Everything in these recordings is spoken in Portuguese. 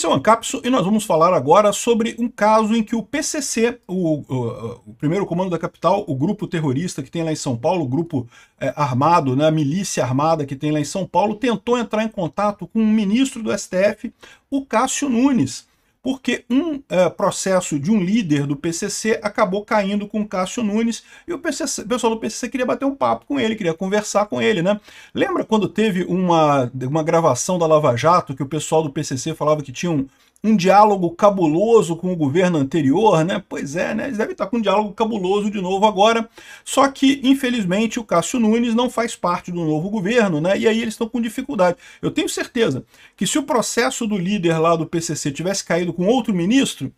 Esse é o Ancapso e nós vamos falar agora sobre um caso em que o PCC, o primeiro comando da capital, o grupo terrorista que tem lá em São Paulo, o grupo armado, né, a milícia armada que tem lá em São Paulo, tentou entrar em contato com um ministro do STF, o Cássio Nunes, porque um processo de um líder do PCC acabou caindo com o Cássio Nunes e o pessoal do PCC queria bater um papo com ele, queria conversar com ele, né? Lembra quando teve uma gravação da Lava Jato que o pessoal do PCC falava que tinha um diálogo cabuloso com o governo anterior, né? Pois é, né? Eles devem estar com um diálogo cabuloso de novo agora, só que, infelizmente, o Cássio Nunes não faz parte do novo governo, né? E aí eles estão com dificuldade. Eu tenho certeza que se o processo do líder lá do PCC tivesse caído com outro ministro,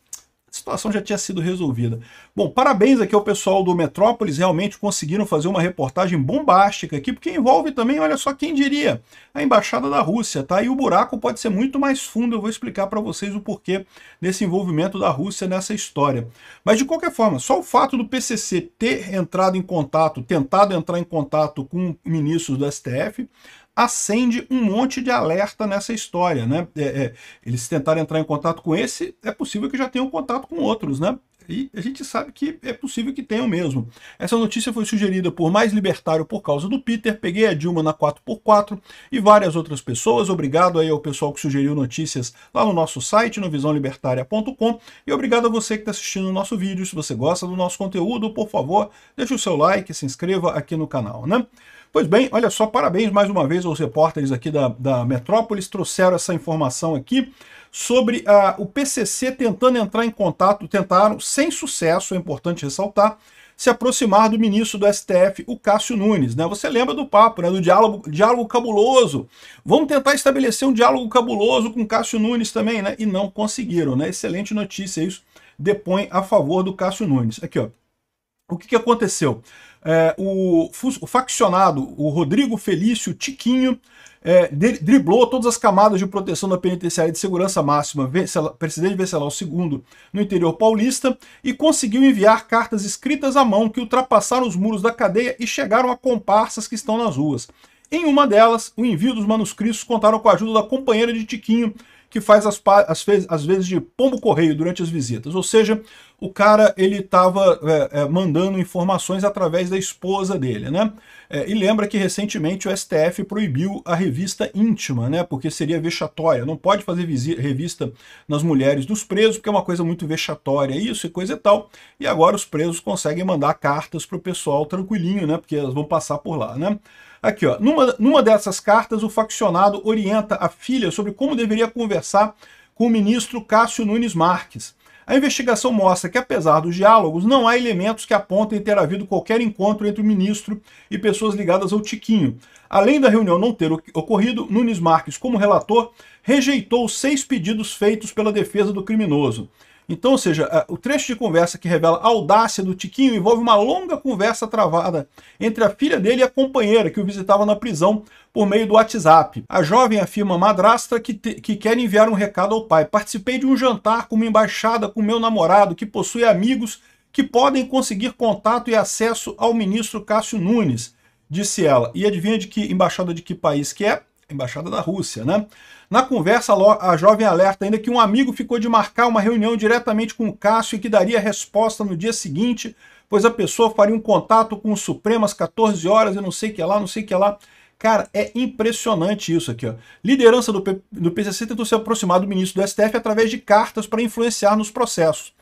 a situação já tinha sido resolvida. Bom, parabéns aqui ao pessoal do Metrópolis, realmente conseguiram fazer uma reportagem bombástica aqui, porque envolve também, olha só, quem diria, a Embaixada da Rússia, tá? E o buraco pode ser muito mais fundo, eu vou explicar para vocês o porquê desse envolvimento da Rússia nessa história. Mas de qualquer forma, só o fato do PCC ter entrado em contato, tentado entrar em contato com ministros do STF, acende um monte de alerta nessa história, né? Eles tentaram entrar em contato com esse, é possível que já tenham contato com outros, né? E a gente sabe que é possível que tenham mesmo. Essa notícia foi sugerida por Mais Libertário por causa do Peter, peguei a Dilma na 4x4 e várias outras pessoas. Obrigado aí ao pessoal que sugeriu notícias lá no nosso site, no visãolibertaria.com, e obrigado a você que está assistindo o nosso vídeo. Se você gosta do nosso conteúdo, por favor, deixe o seu like, se inscreva aqui no canal, né? Pois bem, olha só, parabéns mais uma vez aos repórteres aqui da Metrópolis, trouxeram essa informação aqui sobre o PCC tentando entrar em contato, tentaram, sem sucesso, é importante ressaltar, se aproximar do ministro do STF, o Cássio Nunes, né? Você lembra do papo, né? Do diálogo cabuloso. Vamos tentar estabelecer um diálogo cabuloso com Cássio Nunes também, né? E não conseguiram, né? Excelente notícia, isso depõe a favor do Cássio Nunes. Aqui, ó. O que aconteceu? O faccionado, o Rodrigo Felício Tiquinho, driblou todas as camadas de proteção da penitenciária de segurança máxima, presidente Venceslau II, no interior paulista, e conseguiu enviar cartas escritas à mão que ultrapassaram os muros da cadeia e chegaram a comparsas que estão nas ruas. Em uma delas, o envio dos manuscritos contaram com a ajuda da companheira de Tiquinho, que faz às vezes de pombo-correio durante as visitas. Ou seja, o cara ele estava mandando informações através da esposa dele, né? E lembra que recentemente o STF proibiu a revista íntima, né? Porque seria vexatória. Não pode fazer revista nas mulheres dos presos, porque é uma coisa muito vexatória, isso e coisa e tal. E agora os presos conseguem mandar cartas para o pessoal tranquilinho, né? Porque elas vão passar por lá, né? Aqui, ó, numa dessas cartas, o faccionado orienta a filha sobre como deveria conversar com o ministro Cássio Nunes Marques. A investigação mostra que, apesar dos diálogos, não há elementos que apontem ter havido qualquer encontro entre o ministro e pessoas ligadas ao Tiquinho. Além da reunião não ter ocorrido, Nunes Marques, como relator, rejeitou 6 pedidos feitos pela defesa do criminoso. Então, ou seja, o trecho de conversa que revela a audácia do Tiquinho envolve uma longa conversa travada entre a filha dele e a companheira que o visitava na prisão por meio do WhatsApp. A jovem afirma à madrasta que quer enviar um recado ao pai. Participei de um jantar com uma embaixada com meu namorado que possui amigos que podem conseguir contato e acesso ao ministro Cássio Nunes, disse ela. E adivinha de que embaixada de que país que é? Embaixada da Rússia, né? Na conversa, a jovem alerta ainda que um amigo ficou de marcar uma reunião diretamente com o Cássio e que daria resposta no dia seguinte, pois a pessoa faria um contato com o Supremo às 14 horas e não sei o que lá, não sei o que lá. Cara, é impressionante isso aqui, ó. Liderança do PCC tentou se aproximar do ministro do STF através de cartas para influenciar nos processos.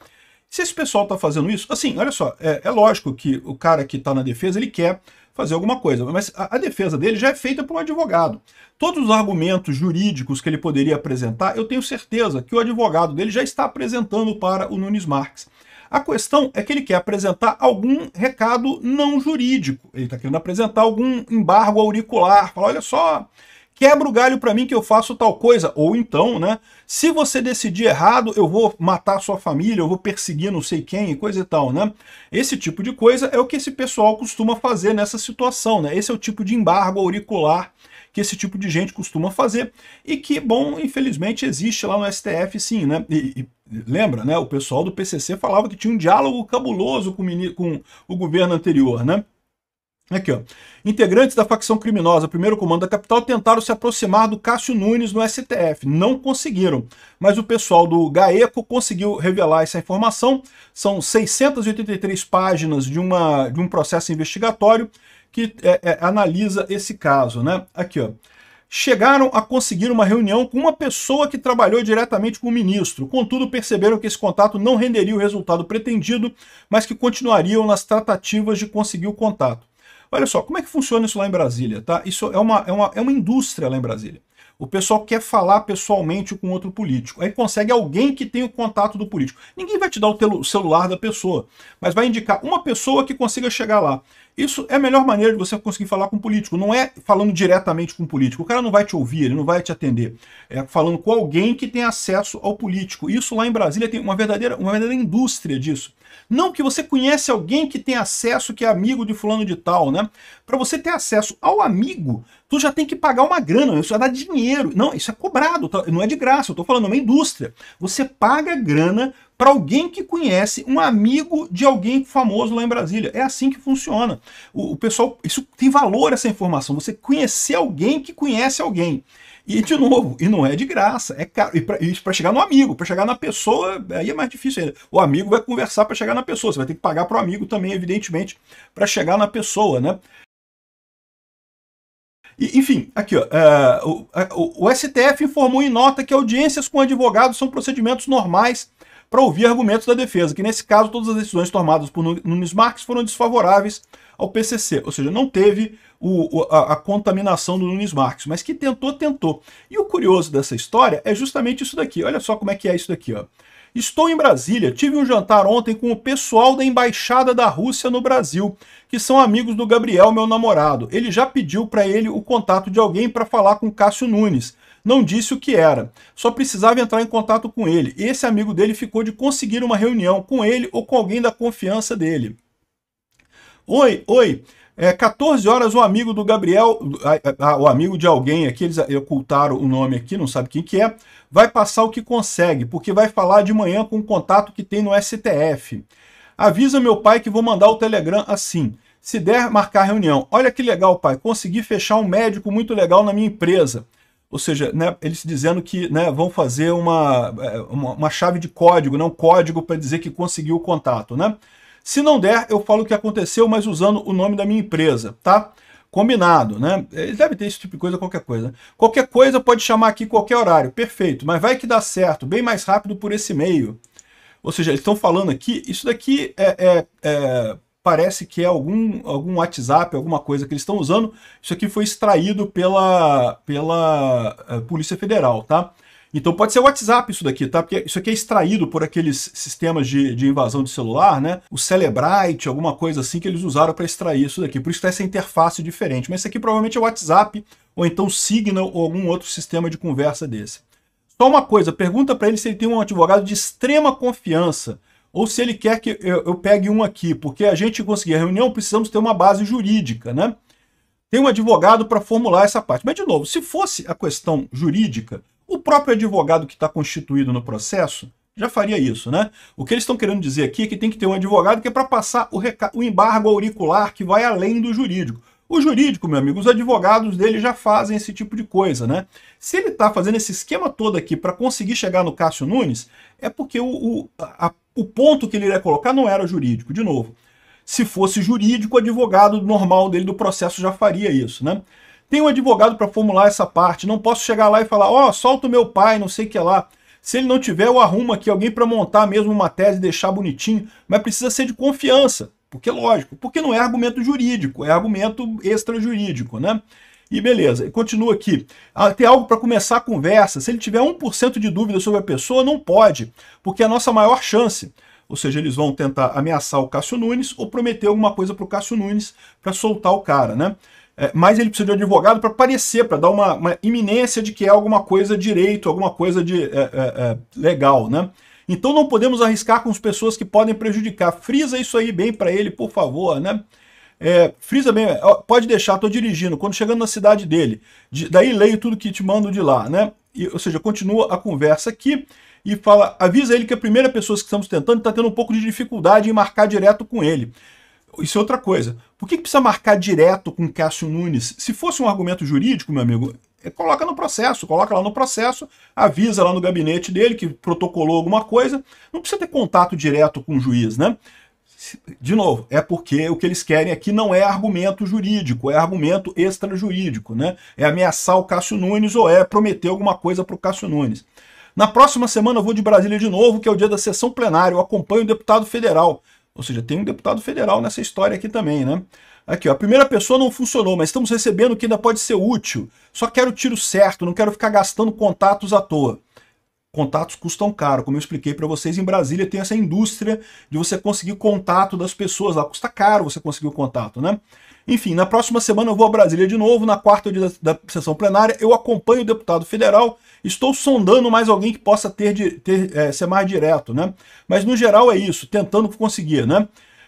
Se esse pessoal está fazendo isso, assim, olha só, é lógico que o cara que está na defesa, ele quer fazer alguma coisa, mas a defesa dele já é feita por um advogado. Todos os argumentos jurídicos que ele poderia apresentar, eu tenho certeza que o advogado dele já está apresentando para o Nunes Marques. A questão é que ele quer apresentar algum recado não jurídico. Ele está querendo apresentar algum embargo auricular. Falar, olha só, quebra o galho para mim que eu faço tal coisa. Ou então, né, se você decidir errado, eu vou matar a sua família, eu vou perseguir não sei quem e coisa e tal, né? Esse tipo de coisa é o que esse pessoal costuma fazer nessa situação, né? Esse é o tipo de embargo auricular que esse tipo de gente costuma fazer e que, bom, infelizmente existe lá no STF sim, né? Lembra, né? O pessoal do PCC falava que tinha um diálogo cabuloso com o governo anterior, né? Aqui, ó. Integrantes da facção criminosa Primeiro Comando da Capital tentaram se aproximar do Cássio Nunes no STF. Não conseguiram, mas o pessoal do GAECO conseguiu revelar essa informação. São 683 páginas de um processo investigatório que analisa esse caso, né? Aqui, ó. Chegaram a conseguir uma reunião com uma pessoa que trabalhou diretamente com o ministro. Contudo, perceberam que esse contato não renderia o resultado pretendido, mas que continuariam nas tratativas de conseguir o contato. Olha só, como é que funciona isso lá em Brasília, tá? Isso é uma indústria lá em Brasília. O pessoal quer falar pessoalmente com outro político. Aí consegue alguém que tem o contato do político. Ninguém vai te dar o celular da pessoa, mas vai indicar uma pessoa que consiga chegar lá. Isso é a melhor maneira de você conseguir falar com o político. Não é falando diretamente com o político. O cara não vai te ouvir, ele não vai te atender. É falando com alguém que tem acesso ao político. Isso lá em Brasília tem uma verdadeira indústria disso. Não que você conhece alguém que tem acesso, que é amigo de fulano de tal, né? Para você ter acesso ao amigo, tu já tem que pagar uma grana, isso já dá dinheiro. Não, isso é cobrado, tá? Não é de graça, eu tô falando, é uma indústria. Você paga grana para alguém que conhece um amigo de alguém famoso lá em Brasília. É assim que funciona. O pessoal, isso tem valor, essa informação. Você conhecer alguém que conhece alguém. E, de novo, e não é de graça, é caro. E para chegar no amigo, para chegar na pessoa, aí é mais difícil ainda. O amigo vai conversar para chegar na pessoa, você vai ter que pagar para o amigo também, evidentemente, para chegar na pessoa, né? E, enfim, aqui, ó, o STF informou em nota que audiências com advogados são procedimentos normais para ouvir argumentos da defesa, que nesse caso todas as decisões tomadas por Nunes Marques foram desfavoráveis ao PCC, ou seja, não teve a contaminação do Nunes Marques, mas que tentou, tentou. E o curioso dessa história é justamente isso daqui, olha só como é que é isso daqui, ó. Estou em Brasília, tive um jantar ontem com o pessoal da Embaixada da Rússia no Brasil, que são amigos do Gabriel, meu namorado. Ele já pediu para ele o contato de alguém para falar com Cássio Nunes. Não disse o que era, só precisava entrar em contato com ele. Esse amigo dele ficou de conseguir uma reunião com ele ou com alguém da confiança dele. Oi, 14 horas o amigo do Gabriel, o amigo de alguém aqui, eles ocultaram o nome aqui, não sabe quem que é, vai passar o que consegue, porque vai falar de manhã com o contato que tem no STF. Avisa meu pai que vou mandar o Telegram assim. Se der, marcar reunião. Olha que legal, pai, consegui fechar um médico muito legal na minha empresa. Ou seja, né, eles dizendo que, né, vão fazer uma chave de código, né, um código para dizer que conseguiu o contato, né? Se não der, eu falo o que aconteceu, mas usando o nome da minha empresa, tá? Combinado, né? Eles devem ter esse tipo de coisa, qualquer coisa. Qualquer coisa pode chamar aqui qualquer horário, perfeito, mas vai que dá certo, bem mais rápido por esse e-mail. Ou seja, eles estão falando aqui, isso daqui parece que é algum WhatsApp, alguma coisa que eles estão usando. Isso aqui foi extraído pela Polícia Federal, tá? Então pode ser o WhatsApp isso daqui, tá? Porque isso aqui é extraído por aqueles sistemas de invasão de celular, né? O Celebrite, alguma coisa assim que eles usaram para extrair isso daqui. Por isso tem essa interface diferente. Mas isso aqui provavelmente é o WhatsApp, ou então Signal, ou algum outro sistema de conversa desse. Só uma coisa, pergunta para ele se ele tem um advogado de extrema confiança, ou se ele quer que eu pegue um aqui, porque a gente conseguir a reunião, precisamos ter uma base jurídica, né? Tem um advogado para formular essa parte. Mas, de novo, se fosse a questão jurídica, o próprio advogado que está constituído no processo já faria isso, né? O que eles estão querendo dizer aqui é que tem que ter um advogado que é para passar o embargo auricular que vai além do jurídico. O jurídico, meu amigo, os advogados dele já fazem esse tipo de coisa, né? Se ele está fazendo esse esquema todo aqui para conseguir chegar no Cássio Nunes, é porque o ponto que ele iria colocar não era jurídico, de novo. Se fosse jurídico, o advogado normal dele do processo já faria isso, né? Tem um advogado para formular essa parte, não posso chegar lá e falar, ó, solta o meu pai, não sei o que lá. Se ele não tiver, eu arrumo aqui alguém para montar mesmo uma tese e deixar bonitinho, mas precisa ser de confiança, porque lógico, porque não é argumento jurídico, é argumento extrajurídico, né? E beleza, e continua aqui. Tem algo para começar a conversa, se ele tiver 1% de dúvida sobre a pessoa, não pode, porque é a nossa maior chance. Ou seja, eles vão tentar ameaçar o Cássio Nunes ou prometer alguma coisa para o Cássio Nunes para soltar o cara, né? Mas ele precisa de um advogado para parecer, para dar uma iminência de que é alguma coisa direito, alguma coisa de legal, né? Então não podemos arriscar com as pessoas que podem prejudicar. Frisa isso aí bem para ele, por favor, né? Frisa bem, pode deixar, estou dirigindo, quando chegando na cidade dele, daí leio tudo que te mando de lá, né? Ou seja, continua a conversa aqui e fala, avisa ele que a primeira pessoa que estamos tentando está tendo um pouco de dificuldade em marcar direto com ele. Isso é outra coisa. Por que precisa marcar direto com Cássio Nunes? Se fosse um argumento jurídico, meu amigo, coloca no processo, coloca lá no processo, avisa lá no gabinete dele que protocolou alguma coisa, não precisa ter contato direto com o juiz, né? De novo, é porque o que eles querem aqui não é argumento jurídico, é argumento extrajurídico, né? É ameaçar o Cássio Nunes ou é prometer alguma coisa para o Cássio Nunes. Na próxima semana eu vou de Brasília de novo, que é o dia da sessão plenária, eu acompanho o deputado federal. Ou seja, tem um deputado federal nessa história aqui também, né? Aqui, ó, a primeira pessoa não funcionou, mas estamos recebendo o que ainda pode ser útil. Só quero tiro certo, não quero ficar gastando contatos à toa. Contatos custam caro, como eu expliquei para vocês, em Brasília tem essa indústria de você conseguir contato das pessoas, lá custa caro você conseguir o contato, né? Enfim, na próxima semana eu vou a Brasília de novo, na quarta dia da sessão plenária, eu acompanho o deputado federal, estou sondando mais alguém que possa ser mais direto, né? Mas no geral é isso, tentando conseguir, né?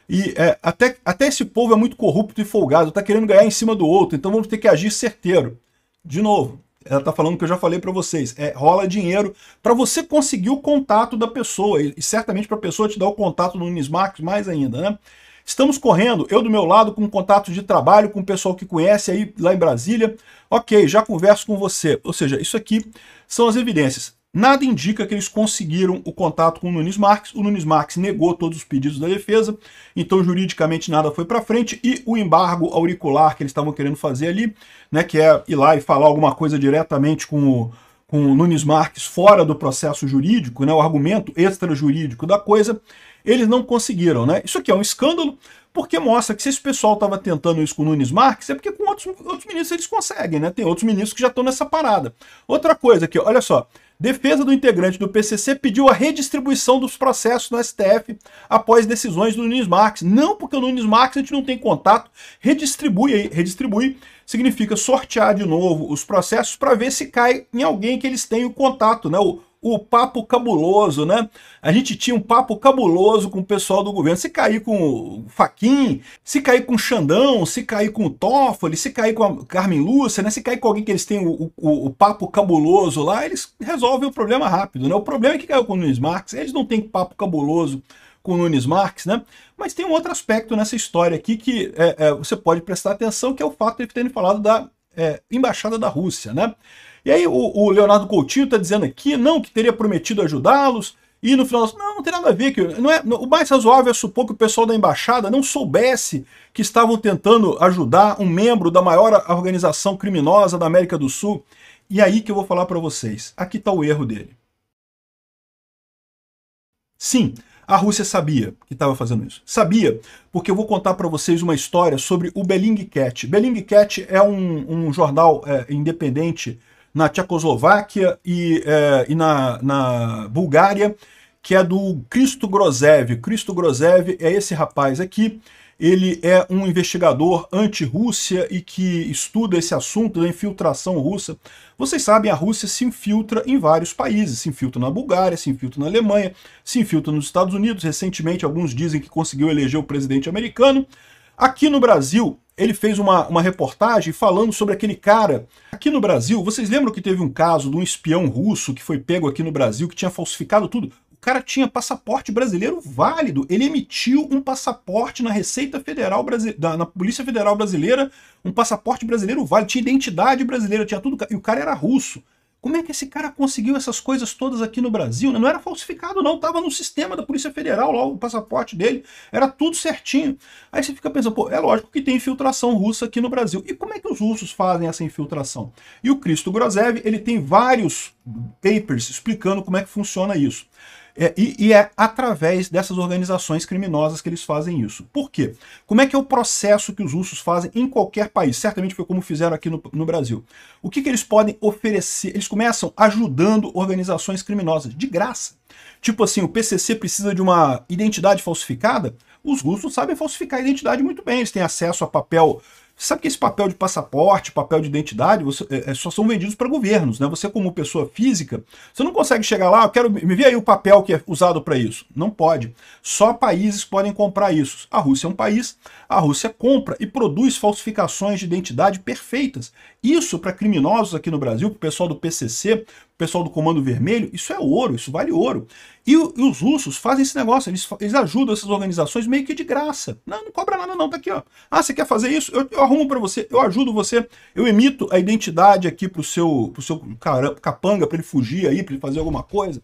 E até esse povo é muito corrupto e folgado, está querendo ganhar em cima do outro, então vamos ter que agir certeiro. De novo, ela está falando o que eu já falei para vocês, rola dinheiro para você conseguir o contato da pessoa, e certamente para a pessoa te dar o contato no Nunes Marques mais ainda, né? Estamos correndo, eu do meu lado, com contatos de trabalho, com o pessoal que conhece aí lá em Brasília. Ok, já converso com você. Ou seja, isso aqui são as evidências. Nada indica que eles conseguiram o contato com o Nunes Marques. O Nunes Marques negou todos os pedidos da defesa, então juridicamente nada foi para frente. E o embargo auricular que eles estavam querendo fazer ali, né, que é ir lá e falar alguma coisa diretamente com o Nunes Marques fora do processo jurídico, né, o argumento extrajurídico da coisa, eles não conseguiram, né? Isso aqui é um escândalo, porque mostra que se esse pessoal estava tentando isso com o Nunes Marques, é porque com outros ministros eles conseguem, né? Tem outros ministros que já estão nessa parada. Outra coisa aqui, olha só, defesa do integrante do PCC pediu a redistribuição dos processos no STF após decisões do Nunes Marques. Não, porque o Nunes Marques a gente não tem contato, redistribui aí, redistribui significa sortear de novo os processos para ver se cai em alguém que eles tenham contato, né? O papo cabuloso, né? A gente tinha um papo cabuloso com o pessoal do governo. Se cair com o Fachin, se cair com o Xandão, se cair com o Toffoli, se cair com a Carmen Lúcia, né? Se cair com alguém que eles têm o papo cabuloso lá, eles resolvem o problema rápido, né? O problema é que caiu com o Nunes Marques, eles não têm papo cabuloso com o Nunes Marques, né? Mas tem um outro aspecto nessa história aqui que você pode prestar atenção, que é o fato de ele terem falado da embaixada da Rússia, né? E aí o Leonardo Coutinho está dizendo aqui, não, que teria prometido ajudá-los, e no final, não tem nada a ver, que o mais razoável é supor que o pessoal da embaixada não soubesse que estavam tentando ajudar um membro da maior organização criminosa da América do Sul. E aí que eu vou falar para vocês, aqui está o erro dele. Sim, a Rússia sabia que estava fazendo isso. Sabia, porque eu vou contar para vocês uma história sobre o Bellingcat. Bellingcat é um jornal independente na Tchecoslováquia e na Bulgária, que é do Christo Grozev. Christo Grozev é esse rapaz aqui. Ele é um investigador anti-Rússia e que estuda esse assunto da infiltração russa. Vocês sabem, a Rússia se infiltra em vários países. Se infiltra na Bulgária, se infiltra na Alemanha, se infiltra nos Estados Unidos. Recentemente, alguns dizem que conseguiu eleger o presidente americano. Aqui no Brasil, ele fez uma reportagem falando sobre aquele cara. Aqui no Brasil, vocês lembram que teve um caso de um espião russo que foi pego aqui no Brasil, que tinha falsificado tudo? O cara tinha passaporte brasileiro válido. Ele emitiu um passaporte na Receita Federal na Polícia Federal Brasileira, um passaporte brasileiro válido, tinha identidade brasileira, tinha tudo, e o cara era russo. Como é que esse cara conseguiu essas coisas todas aqui no Brasil? Não era falsificado não, estava no sistema da Polícia Federal lá, o passaporte dele, era tudo certinho. Aí você fica pensando, pô, é lógico que tem infiltração russa aqui no Brasil. E como é que os russos fazem essa infiltração? E o Christo Grozev, ele tem vários papers explicando como é que funciona isso. E é através dessas organizações criminosas que eles fazem isso. Por quê? Como é que é o processo que os russos fazem em qualquer país? Certamente foi como fizeram aqui no Brasil. O que eles podem oferecer? Eles começam ajudando organizações criminosas, de graça. Tipo assim, o PCC precisa de uma identidade falsificada? Os russos sabem falsificar a identidade muito bem, eles têm acesso a papel. Você sabe que esse papel de passaporte, papel de identidade, só são vendidos para governos, né? Você, como pessoa física, você não consegue chegar lá, me vê aí o papel que é usado para isso. Não pode. Só países podem comprar isso. A Rússia é um país, a Rússia compra e produz falsificações de identidade perfeitas. Isso para criminosos aqui no Brasil, para o pessoal do PCC, pessoal do Comando Vermelho, isso é ouro, isso vale ouro. E os russos fazem esse negócio, eles ajudam essas organizações meio que de graça. Não cobra nada não, tá aqui, ó. Ah, você quer fazer isso? Eu arrumo para você, eu ajudo você, eu emito a identidade aqui pro seu capanga, para ele fugir aí, para ele fazer alguma coisa.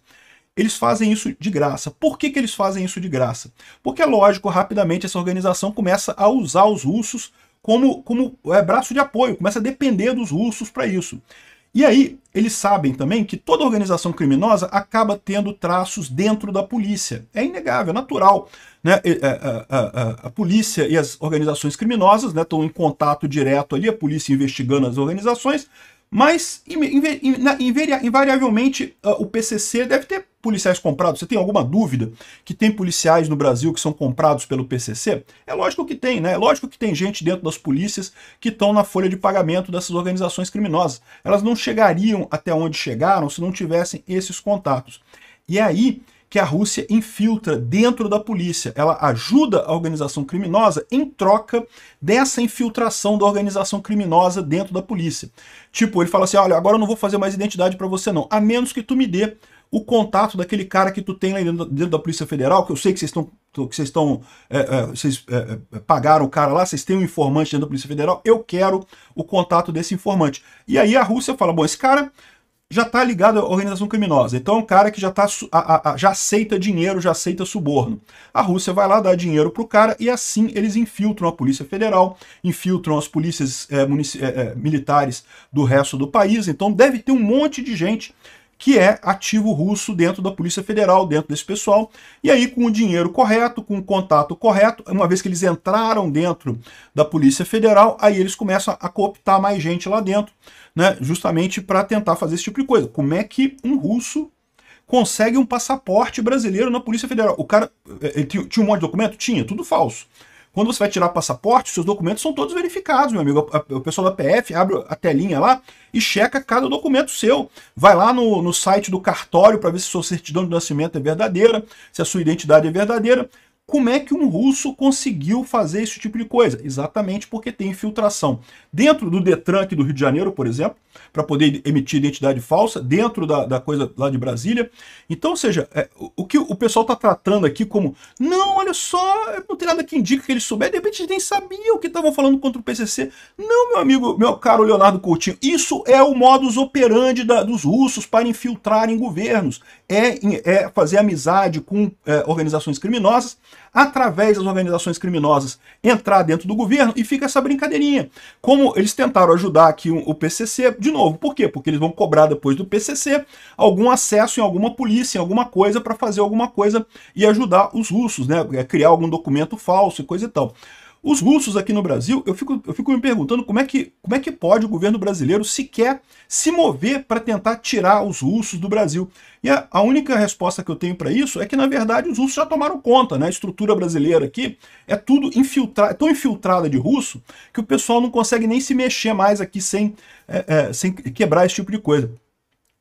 Eles fazem isso de graça. Por que eles fazem isso de graça? Porque é lógico, rapidamente essa organização começa a usar os russos como braço de apoio, começa a depender dos russos para isso. E aí, eles sabem também que toda organização criminosa acaba tendo traços dentro da polícia. É inegável, é natural. Né? A polícia e as organizações criminosas, né, estão em contato direto ali, a polícia investigando as organizações, mas, invariavelmente, o PCC deve ter policiais comprados. Você tem alguma dúvida que tem policiais no Brasil que são comprados pelo PCC? É lógico que tem, né? É lógico que tem gente dentro das polícias que estão na folha de pagamento dessas organizações criminosas. Elas não chegariam até onde chegaram se não tivessem esses contatos. E é aí que a Rússia infiltra dentro da polícia. Ela ajuda a organização criminosa em troca dessa infiltração da organização criminosa dentro da polícia. Tipo, ele fala assim, olha, agora eu não vou fazer mais identidade para você não, a menos que tu me dê o contato daquele cara que tu tem lá dentro da Polícia Federal, que eu sei que vocês pagaram o cara lá, vocês têm um informante dentro da Polícia Federal, eu quero o contato desse informante. E aí a Rússia fala, bom, esse cara já está ligado à organização criminosa. Então é um cara que já aceita dinheiro, já aceita suborno. A Rússia vai lá dar dinheiro para o cara e assim eles infiltram a Polícia Federal, infiltram as polícias militares do resto do país. Então deve ter um monte de gente que é ativo russo dentro da Polícia Federal, dentro desse pessoal, e aí com o dinheiro correto, com o contato correto, uma vez que eles entraram dentro da Polícia Federal, aí eles começam a cooptar mais gente lá dentro, né, justamente para tentar fazer esse tipo de coisa. Como é que um russo consegue um passaporte brasileiro na Polícia Federal? O cara tinha um monte de documento? Tinha, tudo falso. Quando você vai tirar passaporte, seus documentos são todos verificados, meu amigo. O pessoal da PF abre a telinha lá e checa cada documento seu. Vai lá no site do cartório para ver se sua certidão de nascimento é verdadeira, se a sua identidade é verdadeira. Como é que um russo conseguiu fazer esse tipo de coisa? Exatamente porque tem infiltração dentro do Detran aqui do Rio de Janeiro, por exemplo, para poder emitir identidade falsa, dentro da coisa lá de Brasília. Então, ou seja, o que o pessoal está tratando aqui como, não, olha só, não tem nada que indica que eles souberam, de repente eles nem sabiam o que estavam falando contra o PCC. Não, meu amigo, meu caro Leonardo Coutinho, isso é o modus operandi dos russos para infiltrarem governos, é fazer amizade com organizações criminosas, através das organizações criminosas entrar dentro do governo e fica essa brincadeirinha. Como eles tentaram ajudar aqui o PCC, de novo, por quê? Porque eles vão cobrar depois do PCC algum acesso em alguma polícia, em alguma coisa para fazer alguma coisa e ajudar os russos, né? Criar algum documento falso e coisa e tal. Os russos aqui no Brasil, eu fico me perguntando como é que pode o governo brasileiro sequer se mover para tentar tirar os russos do Brasil. E a única resposta que eu tenho para isso é que, na verdade, os russos já tomaram conta, né? A estrutura brasileira aqui é tudo infiltrada, é tão infiltrada de russo que o pessoal não consegue nem se mexer mais aqui sem quebrar esse tipo de coisa.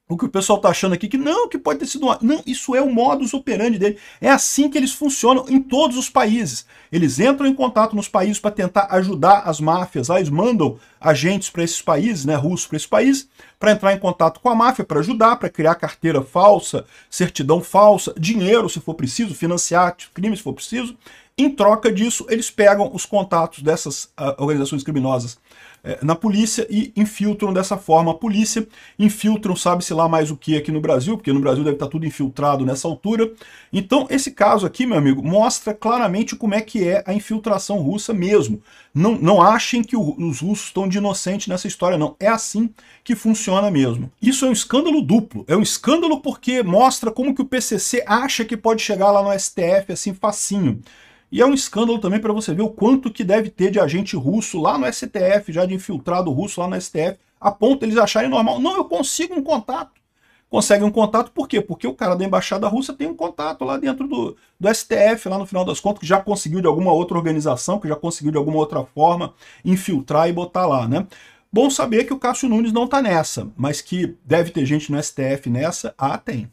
O que o pessoal está achando aqui que não, que pode ter sido uma... Não, isso é o modus operandi dele. É assim que eles funcionam em todos os países. Eles entram em contato nos países para tentar ajudar as máfias. Eles mandam agentes para esses países, né, russos para esses países, para entrar em contato com a máfia, para ajudar, para criar carteira falsa, certidão falsa, dinheiro se for preciso, financiar crimes se for preciso. Em troca disso, eles pegam os contatos dessas organizações criminosas na polícia e infiltram dessa forma a polícia, infiltram sabe-se lá mais o que aqui no Brasil, porque no Brasil deve estar tudo infiltrado nessa altura. Então esse caso aqui, meu amigo, mostra claramente como é que é a infiltração russa mesmo. Não achem que os russos estão de inocente nessa história, não. É assim que funciona mesmo. Isso é um escândalo duplo. É um escândalo porque mostra como que o PCC acha que pode chegar lá no STF assim facinho. E é um escândalo também para você ver o quanto que deve ter de agente russo lá no STF, já de infiltrado russo lá no STF, a ponto de eles acharem normal. Não, eu consigo um contato. Consegue um contato por quê? Porque o cara da embaixada russa tem um contato lá dentro do STF, lá no final das contas, que já conseguiu de alguma outra organização, que já conseguiu de alguma outra forma infiltrar e botar lá, né? Bom saber que o Cássio Nunes não tá nessa, mas que deve ter gente no STF nessa, tem.